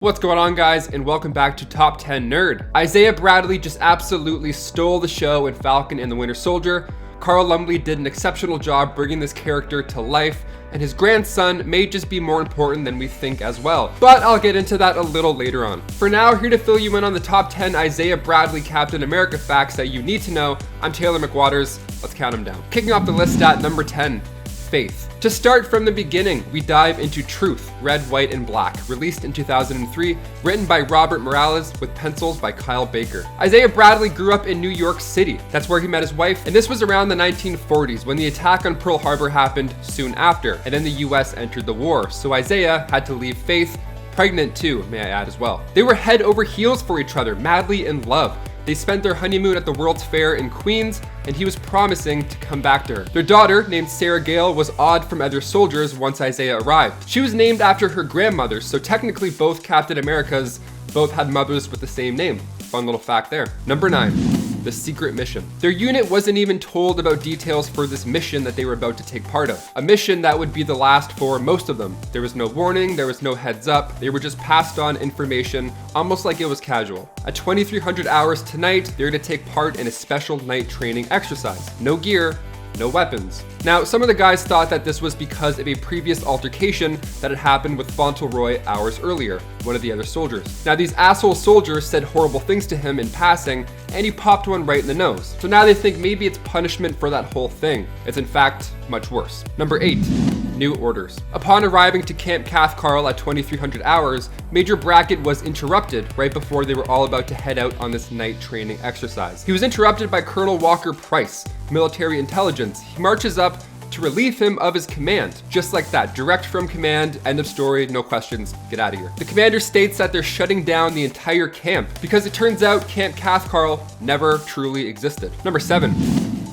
What's going on, guys, and welcome back to Top 10 Nerd. Isaiah Bradley just absolutely stole the show in Falcon and the Winter Soldier. Carl Lumbly did an exceptional job bringing this character to life, and his grandson may just be more important than we think as well. But I'll get into that a little later on. For now, here to fill you in on the top 10 Isaiah Bradley Captain America facts that you need to know, I'm Taylor McWatters. Let's count them down. Kicking off the list at number 10. Faith. To start from the beginning, we dive into Truth, Red, White, and Black, released in 2003, written by Robert Morales with pencils by Kyle Baker. Isaiah Bradley grew up in New York City. That's where he met his wife, and this was around the 1940s when the attack on Pearl Harbor happened soon after, and then the US entered the war, so Isaiah had to leave Faith, pregnant too, may I add as well. They were head over heels for each other, madly in love. They spent their honeymoon at the World's Fair in Queens, and he was promising to come back to her. Their daughter, named Sarah Gale, was odd from other soldiers once Isaiah arrived. She was named after her grandmother, so technically both Captain Americas both had mothers with the same name. Fun little fact there. Number 9. The secret mission. Their unit wasn't even told about details for this mission that they were about to take part of. A mission that would be the last for most of them. There was no warning, there was no heads up, they were just passed on information, almost like it was casual. At 2300 hours tonight, they're to take part in a special night training exercise. No gear, no weapons. Now, some of the guys thought that this was because of a previous altercation that had happened with Fauntleroy hours earlier, one of the other soldiers. Now, these asshole soldiers said horrible things to him in passing, and he popped one right in the nose. So now they think maybe it's punishment for that whole thing. It's in fact much worse. Number 8. New orders. Upon arriving to Camp Cathcarl at 2300 hours, Major Brackett was interrupted right before they were all about to head out on this night training exercise. He was interrupted by Colonel Walker Price, military intelligence. He marches up to relieve him of his command. Just like that, direct from command, end of story, no questions, get out of here. The commander states that they're shutting down the entire camp because it turns out Camp Cathcarl never truly existed. Number 7.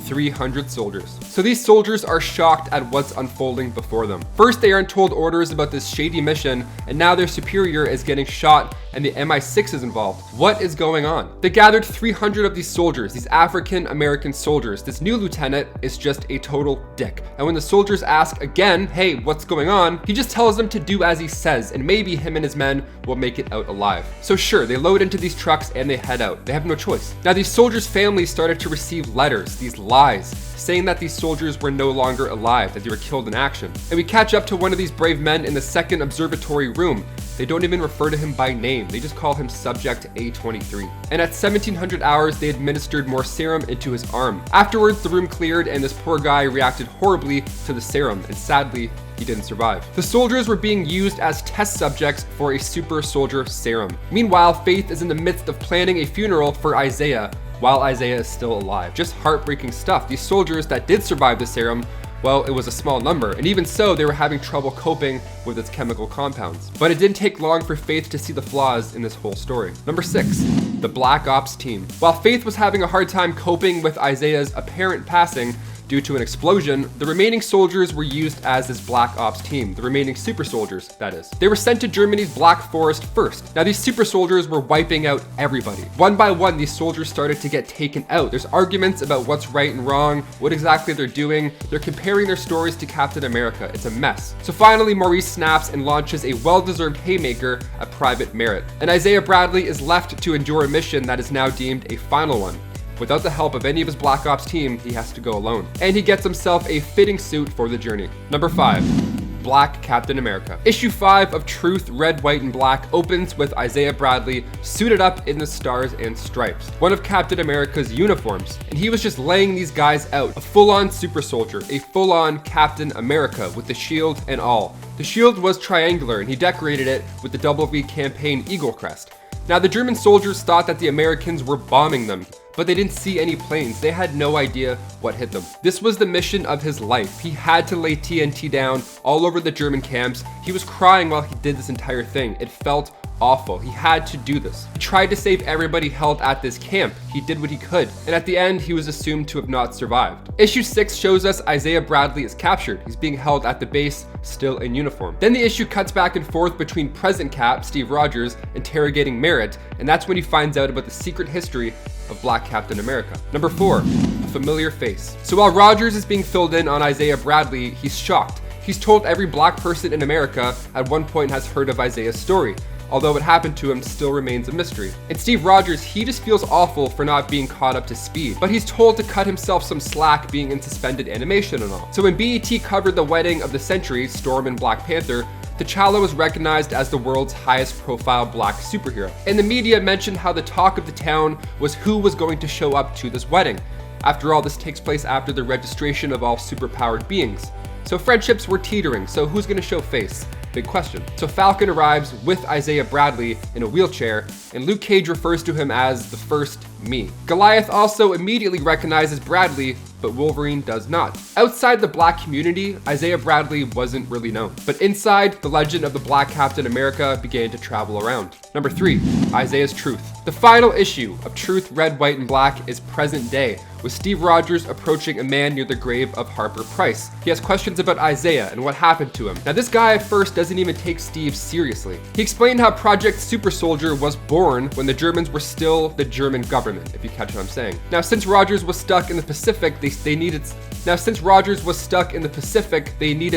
300 soldiers. So these soldiers are shocked at what's unfolding before them. First, they aren't told orders about this shady mission, and now their superior is getting shot and the MI6 is involved. What is going on? They gathered 300 of these soldiers, these African American soldiers. This new lieutenant is just a total dick. And when the soldiers ask again, hey, what's going on? He just tells them to do as he says, and maybe him and his men will make it out alive. So sure, they load into these trucks and they head out. They have no choice. Now these soldiers' families started to receive letters, these lies, saying that these soldiers were no longer alive, that they were killed in action. And we catch up to one of these brave men in the second observatory room. They don't even refer to him by name, they just call him Subject A23. And at 1700 hours, they administered more serum into his arm. Afterwards, the room cleared and this poor guy reacted horribly to the serum, and sadly, he didn't survive. The soldiers were being used as test subjects for a super soldier serum. Meanwhile, Faith is in the midst of planning a funeral for Isaiah while Isaiah is still alive. Just heartbreaking stuff. These soldiers that did survive the serum, well, it was a small number, and even so, they were having trouble coping with its chemical compounds. But it didn't take long for Faith to see the flaws in this whole story. Number 6, the Black Ops team. While Faith was having a hard time coping with Isaiah's apparent passing due to an explosion, the remaining soldiers were used as this Black Ops team, the remaining super soldiers, that is. They were sent to Germany's Black Forest first. Now these super soldiers were wiping out everybody. One by one, these soldiers started to get taken out. There's arguments about what's right and wrong, what exactly they're doing. They're comparing their stories to Captain America. It's a mess. So finally, Maurice snaps and launches a well-deserved haymaker at Private Merit. And Isaiah Bradley is left to endure a mission that is now deemed a final one. Without the help of any of his Black Ops team, he has to go alone. And he gets himself a fitting suit for the journey. Number 5. Black Captain America. Issue 5 of Truth, Red, White, and Black opens with Isaiah Bradley suited up in the stars and stripes, one of Captain America's uniforms, and he was just laying these guys out. A full-on super soldier, a full-on Captain America with the shield and all. The shield was triangular, and he decorated it with the W campaign eagle crest. Now, the German soldiers thought that the Americans were bombing them, but they didn't see any planes. They had no idea what hit them. This was the mission of his life. He had to lay TNT down all over the German camps. He was crying while he did this entire thing. It felt awful. He had to do this. He tried to save everybody held at this camp. He did what he could. And at the end, he was assumed to have not survived. Issue 6 shows us Isaiah Bradley is captured. He's being held at the base, still in uniform. Then the issue cuts back and forth between present Cap, Steve Rogers, interrogating Merritt, and that's when he finds out about the secret history of Black Captain America. Number 4, a familiar face. So while Rogers is being filled in on Isaiah Bradley, he's shocked. He's told every black person in America at one point has heard of Isaiah's story. although what happened to him still remains a mystery. And Steve Rogers, he just feels awful for not being caught up to speed, but he's told to cut himself some slack being in suspended animation and all. So when BET covered the wedding of the century, Storm and Black Panther, T'Challa was recognized as the world's highest profile black superhero. And the media mentioned how the talk of the town was who was going to show up to this wedding. After all, this takes place after the registration of all superpowered beings. So friendships were teetering, so who's gonna show face? Big question. So Falcon arrives with Isaiah Bradley in a wheelchair, and Luke Cage refers to him as the first me. Goliath also immediately recognizes Bradley, but Wolverine does not. Outside the black community, Isaiah Bradley wasn't really known. But inside, the legend of the Black Captain America began to travel around. Number 3, Isaiah's Truth. The final issue of Truth, Red, White, and Black is present day, with Steve Rogers approaching a man near the grave of Harper Price. He has questions about Isaiah and what happened to him. Now this guy at first doesn't even take Steve seriously. He explained how Project Super Soldier was born when the Germans were still the German government, if you catch what I'm saying. Now since Rogers was stuck in the Pacific, they needed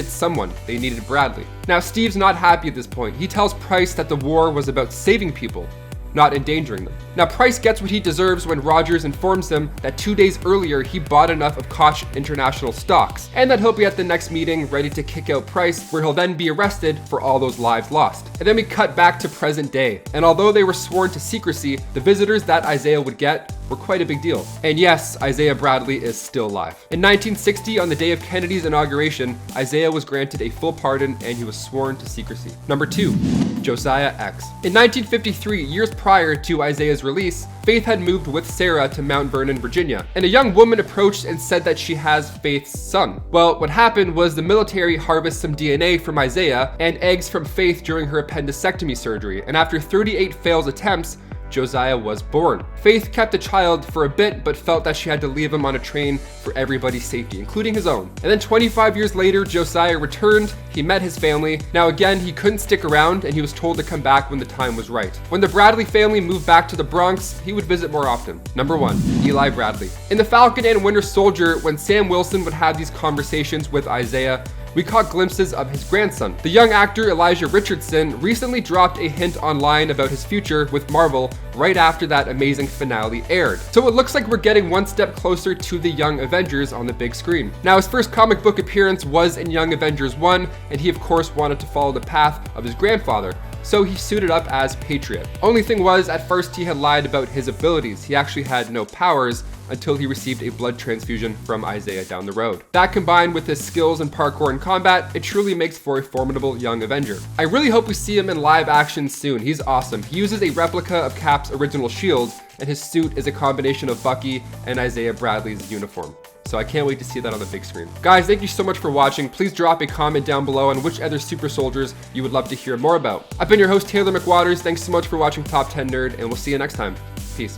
someone. They needed Bradley. Now Steve's not happy at this point. He tells Price that the war was about saving people, not endangering them. Now Price gets what he deserves when Rogers informs him that 2 days earlier he bought enough of Koch International stocks, and that he'll be at the next meeting ready to kick out Price, where he'll then be arrested for all those lives lost. And then we cut back to present day, and although they were sworn to secrecy, the visitors that Isaiah would get were quite a big deal. And yes, Isaiah Bradley is still alive. In 1960, on the day of Kennedy's inauguration, Isaiah was granted a full pardon and he was sworn to secrecy. Number 2, Josiah X. In 1953, years prior to Isaiah's release, Faith had moved with Sarah to Mount Vernon, Virginia, and a young woman approached and said that she has Faith's son. Well, what happened was the military harvested some DNA from Isaiah and eggs from Faith during her appendectomy surgery, and after 38 failed attempts, Josiah was born. Faith kept the child for a bit, but felt that she had to leave him on a train for everybody's safety, including his own. And then 25 years later, Josiah returned, he met his family. Now again, he couldn't stick around and he was told to come back when the time was right. When the Bradley family moved back to the Bronx, he would visit more often. Number 1, Eli Bradley. In the Falcon and Winter Soldier, when Sam Wilson would have these conversations with Isaiah, we caught glimpses of his grandson. The young actor Elijah Richardson recently dropped a hint online about his future with Marvel right after that amazing finale aired. So it looks like we're getting one step closer to the Young Avengers on the big screen. Now his first comic book appearance was in Young Avengers 1, and he of course wanted to follow the path of his grandfather, so he suited up as Patriot. Only thing was, at first he had lied about his abilities. He actually had no powers until he received a blood transfusion from Isaiah down the road. That combined with his skills in parkour and combat, it truly makes for a formidable young Avenger. I really hope we see him in live action soon. He's awesome. He uses a replica of Cap's original shield, and his suit is a combination of Bucky and Isaiah Bradley's uniform. So I can't wait to see that on the big screen. Guys, thank you so much for watching. Please drop a comment down below on which other super soldiers you would love to hear more about. I've been your host, Taylor McWatters. Thanks so much for watching Top 10 Nerd, and we'll see you next time. Peace.